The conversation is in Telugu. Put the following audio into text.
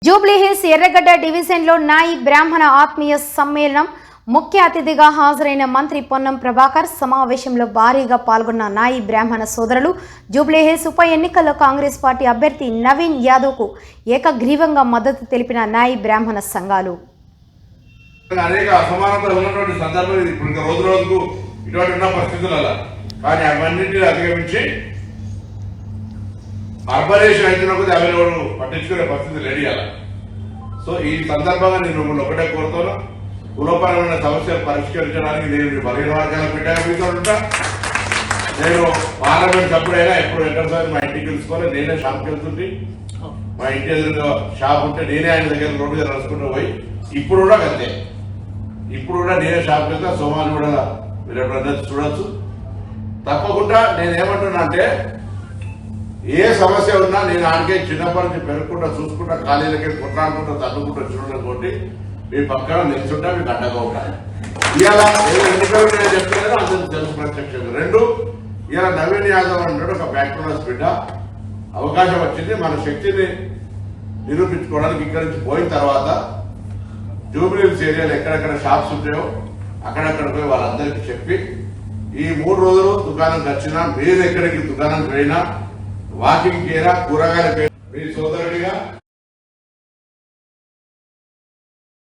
జూబ్లీహిల్స్ ఎర్రగడ్డ డివిజన్లో నాయి బ్రాహ్మణ ఆత్మీయ సమ్మేళనం ముఖ్య అతిథిగా హాజరైన మంత్రి పొన్నం ప్రభాకర్ సమావేశంలో భారీగా పాల్గొన్న నాయి బ్రాహ్మణ సోదరులు జూబ్లీహిల్స్ ఉప ఎన్నికల్లో కాంగ్రెస్ పార్టీ అభ్యర్థి నవీన్ యాదవ్కు ఏకగ్రీవంగా మద్దతు తెలిపిన నాయి బ్రాహ్మణ సంఘాలు. అనేక అసమానతలు ఉన్నటువంటి సందర్భం ఇప్పుడు ఇంకా రోజు రోజుకు ఇటువంటి ఉన్న పరిస్థితులలో కానీ అవన్నింటినీ అధిగమించి అర్బనేషన్ అయినప్పుడు ఎవరెవరు పట్టించుకునే పరిస్థితి రెడీ అలా. సో ఈ సందర్భంగా నేను మిమ్మల్ని ఒకటే కోరుతాను, కులపరమైన సమస్యలు పరిష్కరించడానికి నేను బలహీన వర్గాల బిడ్డ ఉంటా. నేను పార్లమెంట్ సభ్యుడైనా ఎప్పుడు ఎక్కడసారి మా ఇంటికి తెలుసుకోవాలి, నేనే షాప్కి వెళ్తుంది. మా ఇంటి ఎదురుగా షాప్ ఉంటే నేనే ఆయన దగ్గర రోడ్డు దగ్గర నడుచుకుంటూ పోయి ఇప్పుడు కూడా అంతే, ఇప్పుడు కూడా నేనే షాప్కి వెళ్తా. సోమాలు కూడా మీరు ఎప్పుడన్నా చూడొచ్చు. తప్పకుండా నేనేమంటున్నా అంటే ఏ సమస్య ఉన్నా నేను ఆడికే చిన్నప్పటి నుంచి పెరుగుకుంటా చూసుకుంటా ఖాళీలకి కొట్లాడుకుంటా తన్నుకుంటా చూడడం తోటి మీ పక్కన నిల్చుంటా మీకు అడ్డగా ఉంటాయి. ఇవాళ ఎన్నికలు నేను చెప్తున్నాను అందరికి తెలుసు ప్రత్యక్షంగా. రెండు, ఇవాళ నవీన్ యాదవ్ అంటాడు ఒక బ్యాక్గ్రౌండ్ బిడ్డ, అవకాశం వచ్చింది. మన శక్తిని నిరూపించుకోవడానికి ఇక్కడి నుంచి పోయిన తర్వాత జూబ్లీహిల్స్ ఏరియాలో ఎక్కడెక్కడ షాప్స్ ఉంటాయో అక్కడక్కడ పోయి వాళ్ళందరికీ చెప్పి ఈ 3 రోజులు దుకాణం వచ్చినా మీరు ఎక్కడికి దుకాణం పోయినా వాకింగ్ కేరా కూరగాయల మీ సోదరుడిగా